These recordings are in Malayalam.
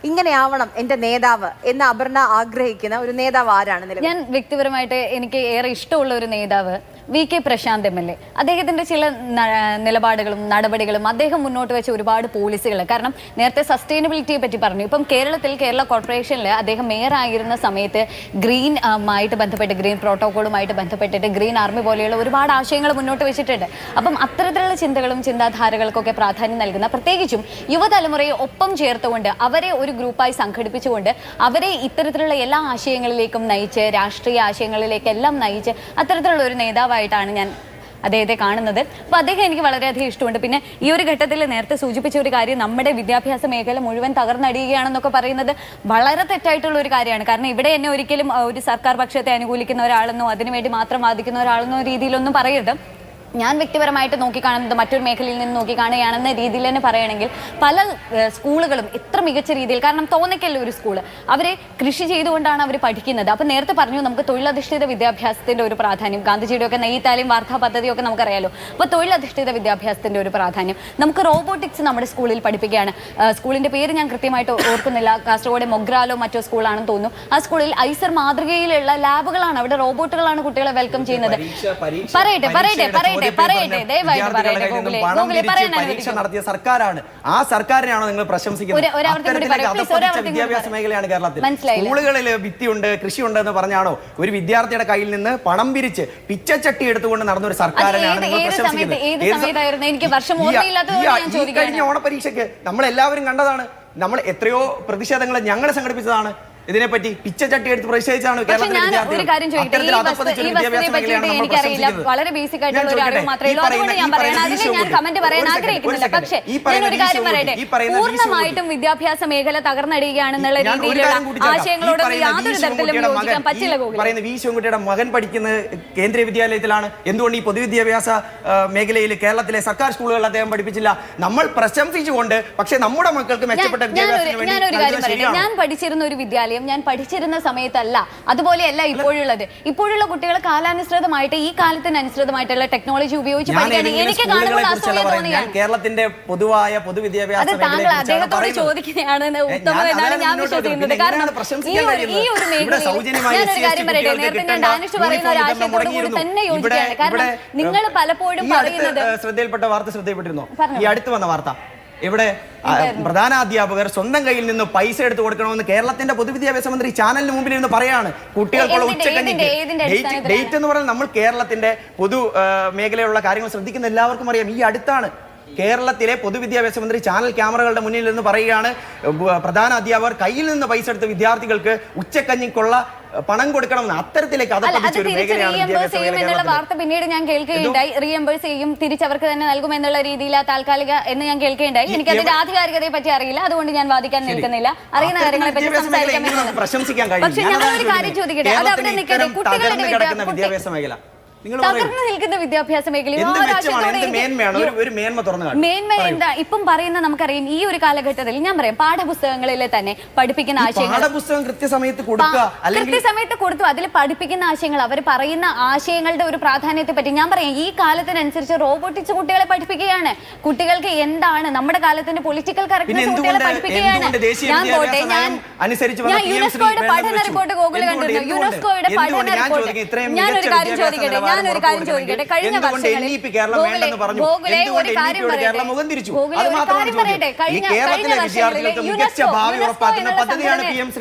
ഇങ്ങനെയാവണം എന്റെ നേതാവ് എന്ന് അപർണ ആഗ്രഹിക്കുന്ന ഒരു നേതാവ് ആരാണ്? ഞാൻ വ്യക്തിപരമായിട്ട് എനിക്ക് ഏറെ ഇഷ്ടമുള്ള ഒരു നേതാവ് VK പ്രശാന്ത് MLA. അദ്ദേഹത്തിൻ്റെ ചില നിലപാടുകളും നടപടികളും അദ്ദേഹം മുന്നോട്ട് വെച്ച ഒരുപാട് പോളിസികൾ. കാരണം നേരത്തെ സസ്റ്റൈനബിലിറ്റിയെ പറ്റി പറഞ്ഞു. ഇപ്പം കേരള കോർപ്പറേഷനിൽ അദ്ദേഹം മേയറായിരുന്ന സമയത്ത് ഗ്രീനുമായിട്ട് ബന്ധപ്പെട്ട് ഗ്രീൻ പ്രോട്ടോക്കോളുമായിട്ട് ബന്ധപ്പെട്ടിട്ട് ഗ്രീൻ ആർമി പോലെയുള്ള ഒരുപാട് ആശയങ്ങൾ മുന്നോട്ട് വെച്ചിട്ടുണ്ട്. അപ്പം അത്തരത്തിലുള്ള ചിന്തകളും ചിന്താധാരകൾക്കൊക്കെ പ്രാധാന്യം നൽകുന്ന, പ്രത്യേകിച്ചും യുവതലമുറയെ ഒപ്പം ചേർത്തുകൊണ്ട് അവരെ ഒരു ഗ്രൂപ്പായി സംഘടിപ്പിച്ചുകൊണ്ട് അവരെ ഇത്തരത്തിലുള്ള എല്ലാ ആശയങ്ങളിലേക്കും നയിച്ച്, രാഷ്ട്രീയ ആശയങ്ങളിലേക്കെല്ലാം നയിച്ച് അത്തരത്തിലുള്ള ഒരു നേതാവായിട്ടാണ് ഞാൻ അദ്ദേഹത്തെ കാണുന്നത്. അപ്പോൾ അദ്ദേഹം എനിക്ക് വളരെയധികം ഇഷ്ടമുണ്ട്. പിന്നെ ഈ ഒരു ഘട്ടത്തിൽ നേരത്തെ സൂചിപ്പിച്ച ഒരു കാര്യം, നമ്മുടെ വിദ്യാഭ്യാസ മേഖല മുഴുവൻ തകർന്നടിയുകയാണെന്നൊക്കെ പറയുന്നത് വളരെ തെറ്റായിട്ടുള്ള ഒരു കാര്യമാണ്. കാരണം ഇവിടെ എന്നെ ഒരിക്കലും ഒരു സർക്കാർ പക്ഷത്തെ അനുകൂലിക്കുന്ന ഒരാളെന്നോ അതിനുവേണ്ടി മാത്രം വാദിക്കുന്ന ഒരാളെന്നോ രീതിയിലൊന്നും പറയരുത്. ഞാൻ വ്യക്തിപരമായിട്ട് നോക്കിക്കാണുന്നത് മറ്റൊരു മേഖലയിൽ നിന്ന് നോക്കിക്കാണുകയാണെന്ന രീതിയിൽ തന്നെ പറയുകയാണെങ്കിൽ പല സ്കൂളുകളും ഇത്ര മികച്ച രീതിയിൽ, കാരണം തോന്നയ്ക്കല്ല ഒരു സ്കൂൾ, അവരെ കൃഷി ചെയ്തുകൊണ്ടാണ് അവർ പഠിക്കുന്നത്. അപ്പം നേരത്തെ പറഞ്ഞു നമുക്ക് തൊഴിലധിഷ്ഠിത വിദ്യാഭ്യാസത്തിൻ്റെ ഒരു പ്രാധാന്യം, ഗാന്ധിജിയുടെ ഒക്കെ നെയ്ത്താലും വാർത്താ പദ്ധതിയൊക്കെ നമുക്കറിയാലോ. അപ്പോൾ തൊഴിലധിഷ്ഠിത വിദ്യാഭ്യാസത്തിൻ്റെ ഒരു പ്രാധാന്യം, നമുക്ക് റോബോട്ടിക്സ് നമ്മുടെ സ്കൂളിൽ പഠിപ്പിക്കുകയാണ്. സ്കൂളിൻ്റെ പേര് ഞാൻ കൃത്യമായിട്ട് ഓർക്കുന്നില്ല, കാസർഗോഡ് മൊഗ്രാലോ മറ്റോ സ്കൂളാണെന്ന് തോന്നുന്നു. ആ സ്കൂളിൽ ഐസർ മാതൃകയിലുള്ള ലാബുകളാണ്, അവിടെ റോബോട്ടുകളാണ് കുട്ടികളെ വെൽക്കം ചെയ്യുന്നത്. പരീക്ഷ നടത്തിയ സർക്കാരാണ്. ആ സർക്കാരിനാണോ നിങ്ങൾ പ്രശംസിക്കുന്നത്? വിദ്യാഭ്യാസ മേഖലയാണ് കേരളത്തിൽ. സ്കൂളുകളിൽ ഭിത്തിയുണ്ട്, കൃഷിയുണ്ട് എന്ന് പറഞ്ഞാണോ ഒരു വിദ്യാർത്ഥിയുടെ കയ്യിൽ നിന്ന് പണം പിരിച്ച് പിച്ചച്ചട്ടി എടുത്തുകൊണ്ട് നടന്ന ഒരു സർക്കാരിനാണ് നിങ്ങൾ പ്രശംസിക്കുന്നത്? കഴിഞ്ഞ ഓണപരീക്ഷയ്ക്ക് നമ്മൾ എല്ലാവരും കണ്ടതാണ്. നമ്മൾ എത്രയോ പ്രതിഷേധങ്ങൾ ഞങ്ങൾ സംഘടിപ്പിച്ചതാണ്. ഇതിനെപ്പറ്റി പിച്ചച്ചട്ടി എടുത്ത് പ്രതിഷേധിച്ചാണ് എനിക്കറിയില്ല, വളരെ ബേസിക് ആയിട്ടുള്ള ഒരു അറിവ് മാത്രമേ ഉള്ളൂ. അതുകൊണ്ട് ഞാൻ പറയണം, അതിന് ഞാൻ കമന്റ് പറയാൻ ആഗ്രഹിക്കുന്നില്ല. പക്ഷേ ഞാൻ ഒരു കാര്യം പറയട്ടെ, പൂർണ്ണമായിട്ടും വിദ്യാഭ്യാസ മേഖല തകർന്നടിയുകയാണെന്നുള്ള രീതിയിലുള്ള ആശയങ്ങളോടൊന്നും യാതൊരു തരത്തിലും യോജിക്കാൻ പറ്റില്ല. പറയുന്ന വി ശിവൻകുട്ടിയുടെ മകൻ പഠിക്കുന്നത് കേന്ദ്രീയ വിദ്യാലയത്തിലാണ്. എന്തുകൊണ്ട് ഈ പൊതുവിദ്യാഭ്യാസ മേഖലയിൽ കേരളത്തിലെ സർക്കാർ സ്കൂളുകളിൽ അദ്ദേഹം പഠിപ്പിച്ചില്ല? നമ്മൾ പ്രശംസിച്ചുകൊണ്ട്, പക്ഷേ നമ്മുടെ മക്കൾക്ക് മെച്ചപ്പെട്ട ഞാനൊരു കാര്യം പറയട്ടെ, ഞാൻ പഠിച്ചിരുന്ന ഒരു വിദ്യാലയം ഞാൻ പഠിച്ചിരുന്ന സമയത്തല്ല അതുപോലെയല്ല ഇപ്പോഴുള്ളത്. ഇപ്പോഴുള്ള കുട്ടികൾ കാലാനുസൃതമായിട്ട് ഈ കാലത്തിനനുസൃതമായിട്ടുള്ള ടെക്നോളജി ഉപയോഗിച്ച് പഠിക്കാൻ എനിക്ക് കാണുമ്പോൾ അസൂയ തോന്നിയാണ്. കേരളത്തിന്റെ പൊതുവായ പൊതുവിദ്യാഭ്യാസ അത് താങ്കൾ അദ്ദേഹത്തോട് ചോദിക്കുകയാണെന്ന് ഉത്തമം എന്നാണ് ഞാൻ വിശ്വസിക്കുന്നത്. കാരണം ഈ ഒരു മേഖലയിൽ ഞാനൊരു കാര്യം പറയട്ടെ, നേരത്തെ ഞാൻ ഡാനിഷ് പറയുന്ന ഒരു ആശയത്തോടു കൂടി തന്നെ യോജിക്കുകയാണ്. കാരണം നിങ്ങൾ പലപ്പോഴും പറയുന്നത് ശ്രദ്ധയിൽപ്പെട്ട വാർത്ത ശ്രദ്ധയിൽപ്പെട്ടിരുന്നോ? ഈ അടുത്ത് വന്ന വാർത്ത, ഇവിടെ പ്രധാനാധ്യാപകർ സ്വന്തം കയ്യിൽ നിന്ന് പൈസ എടുത്തു കൊടുക്കണമെന്ന് കേരളത്തിന്റെ പൊതുവിദ്യാഭ്യാസ മന്ത്രി ചാനലിന് മുമ്പിൽ ഇരുന്ന് പറയാണ്. കുട്ടികൾക്കുള്ള ഉച്ചക്കഞ്ഞിക്ക് ഡേറ്റ് എന്ന് പറഞ്ഞാൽ നമ്മൾ കേരളത്തിന്റെ പൊതു മേഖലയിലുള്ള കാര്യങ്ങൾ ശ്രദ്ധിക്കുന്ന എല്ലാവർക്കും അറിയാം. ഈ അടുത്താണ് കേരളത്തിലെ പൊതുവിദ്യാഭ്യാസ മന്ത്രി ചാനൽ ക്യാമറകളുടെ മുന്നിൽ നിന്ന് പറയുകയാണ്, പ്രധാന അധ്യാപകർ കയ്യിൽ നിന്ന് പൈസ എടുത്ത് വിദ്യാർത്ഥികൾക്ക് ഉച്ചക്കഞ്ഞിക്കുള്ള പണം കൊടുക്കണമെന്ന്. അത്തരത്തിലേക്ക് വാർത്ത പിന്നീട് ഞാൻ കേൾക്കുകയുണ്ടായി. റീഎംബേഴ്സ് ചെയ്യും, തിരിച്ചവർക്ക് തന്നെ നൽകുമെന്നുള്ള രീതിയിൽ താൽക്കാലിക എന്ന് ഞാൻ കേൾക്കുകയുണ്ടായി. എനിക്ക് അതിന്റെ ആധികാരികതയെ പറ്റി അറിയില്ല, അതുകൊണ്ട് ഞാൻ വാദിക്കാൻ നിൽക്കുന്നില്ല. അറിയുന്ന കാര്യങ്ങളെ പറ്റി സംസാരിക്കാൻ. പക്ഷെ ഞങ്ങളൊരു കാര്യം ചോദിക്കട്ടെ, അത് അവിടെ നിൽക്കട്ടെ, കുട്ടികളുടെ വിദ്യാഭ്യാസ മേഖല തകർന്നു നിൽക്കുന്ന വിദ്യാഭ്യാസ മേഖലയിൽ മേന്മ എന്താ ഇപ്പം പറയുന്ന നമുക്കറിയാം. ഈ ഒരു കാലഘട്ടത്തിൽ ഞാൻ പറയാം, പാഠപുസ്തകങ്ങളിലെ തന്നെ പഠിപ്പിക്കുന്ന ആശയങ്ങൾ കൃത്യസമയത്ത് കൊടുത്തു. അതിൽ പഠിപ്പിക്കുന്ന ആശയങ്ങൾ, അവർ പറയുന്ന ആശയങ്ങളുടെ ഒരു പ്രാധാന്യത്തെ പറ്റി ഞാൻ പറയാം. ഈ കാലത്തിനനുസരിച്ച് റോബോട്ടിക്സ് കുട്ടികളെ പഠിപ്പിക്കുകയാണ്. കുട്ടികൾക്ക് എന്താണ് നമ്മുടെ കാലത്തിന്റെ പൊളിറ്റിക്കൽ കറക്റ്റ്നെസ് കുട്ടികളെ പഠിപ്പിക്കുകയാണ്. ഞാൻ പോട്ടെ, ഞാൻ യുനെസ്കോയുടെ പഠന റിപ്പോർട്ട് ഗൂഗിളിൽ കണ്ടിരുന്നു. യുനെസ്കോയുടെ പഠന റിപ്പോർട്ട്. ഞാനൊരു കാര്യം ചോദിക്കട്ടെ, കഴിഞ്ഞ വർഷങ്ങളിൽ ഗൂഗിളെ ഒരു കാര്യം പറയട്ടെ, കഴിഞ്ഞ വർഷങ്ങളിൽ യുനെസ്കോ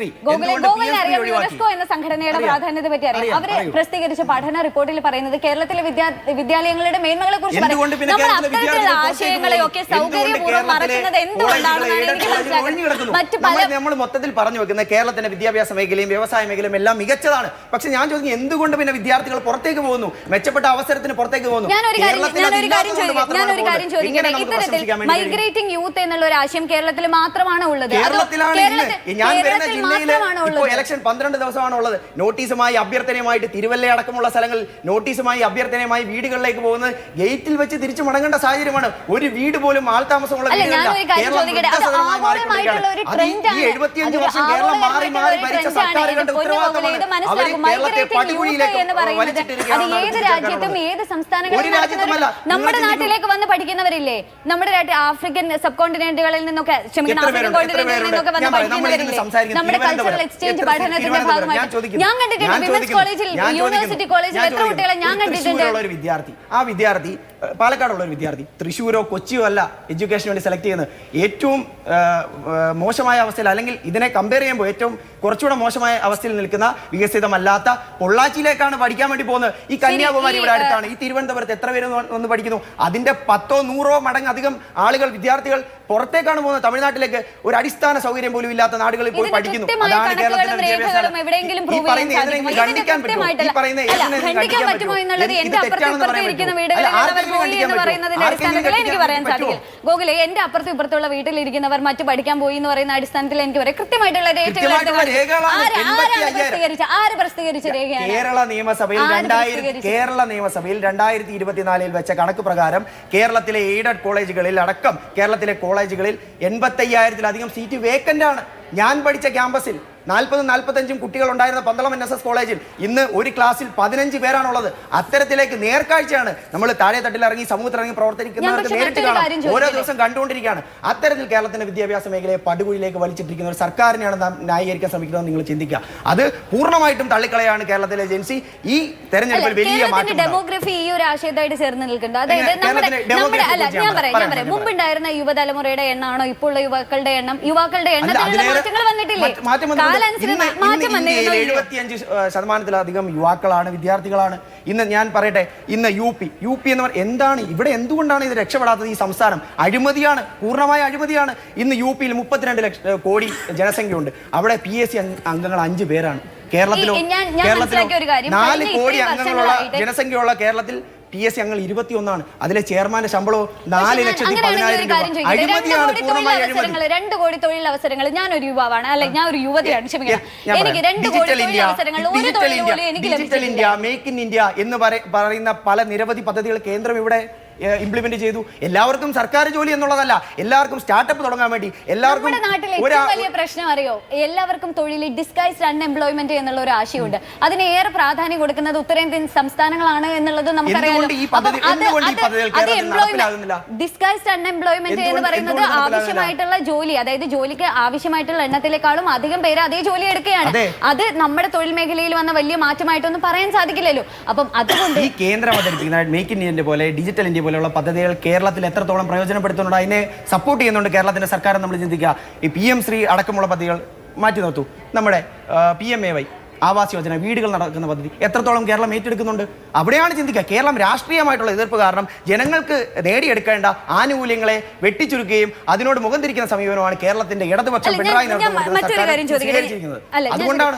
എന്ന സംഘടനയുടെ പ്രാധാന്യത്തെ പറ്റി അറിയാം. അവര് പ്രസിദ്ധീകരിച്ച പഠന റിപ്പോർട്ടിൽ പറയുന്നത് കേരളത്തിലെ വിദ്യാലയങ്ങളുടെ മേന്മകളെ കുറിച്ച് പറയും. നമ്മൾ അത്തരത്തിലുള്ള ആശയങ്ങളെയൊക്കെ സൗകര്യപൂർവ്വം മറക്കുന്നത് എന്തുകൊണ്ടാണെന്നാണ് എനിക്ക് മനസ്സിലാക്കുന്നത്. മറ്റു പല നമ്മൾ മൊത്തത്തിൽ പറഞ്ഞു വെക്കുന്നത് കേരളത്തിന്റെ വിദ്യാഭ്യാസ മേഖലയും വ്യവസായ മേഖലയും എല്ലാം മികച്ചതാണ്. പക്ഷെ ഞാൻ ചോദിക്കുന്നത്, എന്തുകൊണ്ട് പിന്നെ വിദ്യാർത്ഥികൾ പുറത്തേക്ക് പോകുന്നു, മെച്ചപ്പെട്ട അവസരത്തിന് പുറത്തേക്ക് പോകുന്നു? ഞാനൊരു കാര്യം ചോദിക്കട്ടെ, ഇത്തരത്തിൽ മൈഗ്രേറ്റിംഗ് യൂത്ത് എന്നുള്ള ഒരു ആശയം കേരളത്തിൽ മാത്രമാണ് ഉള്ളത്. ഞാൻ വരുന്ന ജില്ലയിൽ ഇലക്ഷൻ 12 ദിവസമാണ് ഉള്ളത്. നോട്ടീസുമായി അഭ്യർത്ഥനയുമായിട്ട് തിരുവല്ല അടക്കമുള്ള സ്ഥലങ്ങളിൽ നോട്ടീസുമായി അഭ്യർത്ഥനയുമായി വീടുകളിലേക്ക് പോകുന്നത് ഗേറ്റിൽ വെച്ച് തിരിച്ചു മടങ്ങേണ്ട സാഹചര്യമാണ്. ഒരു വീട് പോലും ആൾതാമസമുള്ള വീടുകളില്ല. ഈ 75 വർഷം കേരളം മാറി മാറി ഭരിച്ച സർക്കാരുകളുടെ ഉത്തരവാദിത്തമാണ് അവരെ കേരളത്തെ പടുകുഴിയിലേക്ക് വലിച്ചിട്ടിരിക്കുകയാണ്. ഏത് രാജ്യത്തും ഏത് സംസ്ഥാനങ്ങളിലും നമ്മുടെ നാട്ടിലേക്ക് വന്ന് പഠിക്കുന്നവരില്ലേ? നമ്മുടെ ആഫ്രിക്കൻ സബ് കോണ്ടിനെന്റുകളിൽ നിന്നൊക്കെ ആഫ്രിക്കൻ കോണ്ടിനെന്റിൽ നിന്നൊക്കെ വന്ന് പഠിക്കുന്നവരില്ലേ? നമ്മുടെ കൾച്ചറൽ എക്സ്ചേഞ്ച് പഠനത്തിന്റെ ഭാഗമായിട്ട് ഞാൻ കണ്ടിട്ടുണ്ട്. വിമൻസ് കോളേജിൽ, യൂണിവേഴ്സിറ്റി കോളേജിൽ എത്ര കുട്ടികളെ ഞാൻ കണ്ടിട്ടുണ്ട്. ആ വിദ്യാർത്ഥി പാലക്കാടുള്ള ഒരു വിദ്യാർത്ഥി തൃശ്ശൂരോ കൊച്ചിയോ അല്ല എഡ്യൂക്കേഷന് വേണ്ടി സെലക്ട് ചെയ്യുന്നത്. ഏറ്റവും മോശമായ അവസ്ഥയിൽ, അല്ലെങ്കിൽ ഇതിനെ കമ്പയർ ചെയ്യുമ്പോൾ ഏറ്റവും കുറച്ചുകൂടെ മോശമായ അവസ്ഥയിൽ നിൽക്കുന്ന വികസിതമല്ലാത്ത പൊള്ളാച്ചിയിലേക്കാണ് പഠിക്കാൻ വേണ്ടി പോകുന്നത്. ഈ കന്യാകുമാരി ഇവിടെ അടുത്താണ്. ഈ തിരുവനന്തപുരത്ത് എത്ര പേര് വന്ന് പഠിക്കുന്നു? അതിന്റെ 10 100 മടങ്ങ് അധികം ആളുകൾ, വിദ്യാർത്ഥികൾ പുറത്തേക്കാണ് പോകുന്നത്. തമിഴ്നാട്ടിലേക്ക് ഒരു അടിസ്ഥാന സൗകര്യം പോലും ഇല്ലാത്ത നാടുകളിൽ പോയി പഠിക്കുന്നു. അതാണ് കേരളത്തിന്റെ വിദ്യാഭ്യാസം. ഈ പറയുന്ന ഏതിനെങ്കിലും ഖണ്ഡിക്കാൻ പറ്റുമോ? ഈ പറയുന്ന ഏതിനെങ്കിലും ഖണ്ഡിക്കാൻ പറ്റുമോ? എന്റെ അപ്പുറത്തും ഇരിക്കുന്ന വീടുകളിൽ എന്ന് പറയുന്നതിന്റെ അടിസ്ഥാനത്തിൽ എനിക്ക് പറയാൻ സാധിക്കും. ഗോകുലെ, എന്റെ അപ്പുറത്തും ഇപ്പുറത്തുള്ള വീട്ടിലിരിക്കുന്നവർ മറ്റു പഠിക്കാൻ പോയി എന്ന് പറയുന്ന അടിസ്ഥാനത്തിൽ എനിക്ക് പറയാം. കൃത്യമായിട്ടുള്ള ആര് പ്രസിദ്ധീകരിച്ച രേഖയാണ്? കേരള നിയമസഭയിൽ 2024 വെച്ച കണക്ക് പ്രകാരം കേരളത്തിലെ എയ്ഡഡ് കോളേജുകളിൽ അടക്കം കേരളത്തിലെ കോളേജുകളിൽ 85,000-ലധികം സീറ്റ് വേക്കന്റ് ആണ്. ഞാൻ പഠിച്ച ക്യാമ്പസിൽ 40-45 കുട്ടികൾ ഉണ്ടായിരുന്ന പന്തളം NSS കോളേജിൽ ഇന്ന് ഒരു ക്ലാസ്സിൽ 15 പേരാണുള്ളത്. അത്തരത്തിലേക്ക് നേർക്കാഴ്ചയാണ് നമ്മൾ താഴെ തട്ടിൽ ഇറങ്ങി സമൂഹത്തിൽ ഇറങ്ങി പ്രവർത്തിക്കുന്നവർക്ക് നേരിട്ട് കാണാം. ഓരോ ദിവസം കണ്ടുകൊണ്ടിരിക്കുകയാണ്. അത്തരത്തിൽ കേരളത്തിന്റെ വിദ്യാഭ്യാസ മേഖലയെ പടുകുഴിയിലേക്ക് വലിച്ചിട്ടിരിക്കുന്ന ഒരു സർക്കാരിനെയാണ് നാം ന്യായീകരിക്കാൻ ശ്രമിക്കുന്നത്. നിങ്ങൾ ചിന്തിക്കുക, അത് പൂർണ്ണമായിട്ടും തള്ളിക്കളയാണ് കേരളത്തിലെ ഏജൻസി. ഈ തെരഞ്ഞെടുപ്പിൽ വലിയ മാറ്റം. ഡെമോഗ്രഫി ഈ ഒരു ആശയത്തായിട്ട് ചേർന്ന് നിൽക്കുന്നുണ്ട്. അതായത് ഞാൻ പറയാം, മുമ്പുണ്ടായിരുന്ന യുവതലമുറയുടെ എണ്ണമാണോ ഇപ്പോൾ ഉള്ള യുവാക്കളുടെ എണ്ണം? യുവാക്കളുടെ എണ്ണത്തിൽ മാറ്റങ്ങൾ വന്നിട്ടില്ലേ? 75% യുവാക്കളാണ്, വിദ്യാർത്ഥികളാണ്. ഇന്ന് ഞാൻ പറയട്ടെ, ഇന്ന് യു പി എന്ന് പറഞ്ഞാൽ എന്താണ്? ഇവിടെ എന്തുകൊണ്ടാണ് ഇത് രക്ഷപ്പെടാത്തത്? ഈ സംസ്ഥാനം അഴിമതിയാണ്, പൂർണ്ണമായ അഴിമതിയാണ്. ഇന്ന് യു പിയിൽ 32 കോടി ജനസംഖ്യയുണ്ട്. അവിടെ PSC അംഗങ്ങൾ 5 പേരാണ്. കേരളത്തിലോ 4 കോടി അംഗങ്ങളുള്ള ജനസംഖ്യയുള്ള കേരളത്തിൽ PSC അംഗങ്ങൾ 21 അതിലെ ചെയർമാന്റെ ശമ്പളവും 4,14,000 രൂപ. അഴിമതിയാണ്, പൂർണ്ണമായ അഴിമതി. 2 കോടി തൊഴിൽ അവസരങ്ങൾ. ഞാൻ ഒരു യുവാവാണ്, അല്ലെ ഞാൻ ഒരു യുവതിയാണ്, ക്ഷമിക്കണം. എനിക്ക് 2 കോടി തൊഴിൽ അവസരങ്ങൾ, ഒരു തൊഴിൽ പോലും എനിക്ക് ലഭിച്ചിട്ടില്ല. Digital India, make in India എന്ന് പറയുന്ന പല നിരവധി പദ്ധതികൾ കേന്ദ്രം ഇവിടെ ഇംപ്ലിമെന്റ് ചെയ്തു. എല്ലാവർക്കും സർക്കാർ ജോലി എന്നുള്ളതല്ല, എല്ലാവർക്കും സ്റ്റാർട്ടപ്പ് തുടങ്ങാൻ വേണ്ടി എല്ലാവർക്കും. നാട്ടിലെ ഏറ്റവും വലിയ പ്രശ്നം അറിയോ? എല്ലാവർക്കും തൊഴിൽ, ഡിസ്ഗൈസ്ഡ് അൺഎംപ്ലോയ്മെന്റ് എന്നുള്ള ഒരു ആശയമുണ്ട്. അതിന് ഏറെ പ്രാധാന്യം കൊടുക്കുന്നത് ഉത്തരേന്ത്യൻ സംസ്ഥാനങ്ങളാണ് എന്നുള്ളത് നമുക്കറിയാം. ഡിസ്ഗൈസ്ഡ് അൺഎംപ്ലോയ്മെന്റ് എന്ന് പറയുന്നത് ആവശ്യമായിട്ടുള്ള ജോലി, അതായത് ജോലിക്ക് ആവശ്യമായിട്ടുള്ള എണ്ണത്തിലേക്കാളും അധികം പേര് അതേ ജോലി എടുക്കുകയാണ്. അത് നമ്മുടെ തൊഴിൽ മേഖലയിൽ വന്ന വലിയ മാറ്റമായിട്ടൊന്നും പറയാൻ സാധിക്കില്ലല്ലോ. അപ്പം അതുകൊണ്ട് ഈ കേന്ദ്രം അവതരിപ്പിക്കുന്ന മേക്ക് ഇൻ ഇന്ത്യ പോലെ, ഡിജിറ്റൽ ഇന്ത്യ പോലെയുള്ള പദ്ധതികൾ കേരളത്തിൽ എത്രത്തോളം പ്രയോജനപ്പെടുത്തുന്നുണ്ട്, അതിനെ സപ്പോർട്ട് ചെയ്യുന്നുണ്ട് കേരളത്തിന്റെ സർക്കാർ. നമ്മൾ ചിന്തിക്കുക, ഈ PM ശ്രീ അടക്കമുള്ള പദ്ധതികൾ മാറ്റി നിർത്തൂ. നമ്മുടെ PMAY ആവാസ് യോജന, വീടുകൾ നടക്കുന്ന പദ്ധതി എത്രത്തോളം കേരളം ഏറ്റെടുക്കുന്നുണ്ട്? അവിടെയാണ് ചിന്തിക്കുക. കേരളം രാഷ്ട്രീയമായിട്ടുള്ള എതിർപ്പ് കാരണം ജനങ്ങൾക്ക് നേടിയെടുക്കേണ്ട ആനുകൂല്യങ്ങളെ വെട്ടിച്ചുരുക്കുകയും അതിനോട് മുഖം തിരിക്കുന്ന സമീപനമാണ് കേരളത്തിന്റെ ഇടതുപക്ഷം പിണറായി നേതൃത്വം കൊടുക്കുന്ന സർക്കാർ സ്വീകരിച്ചിരിക്കുന്നത്. അതുകൊണ്ടാണ്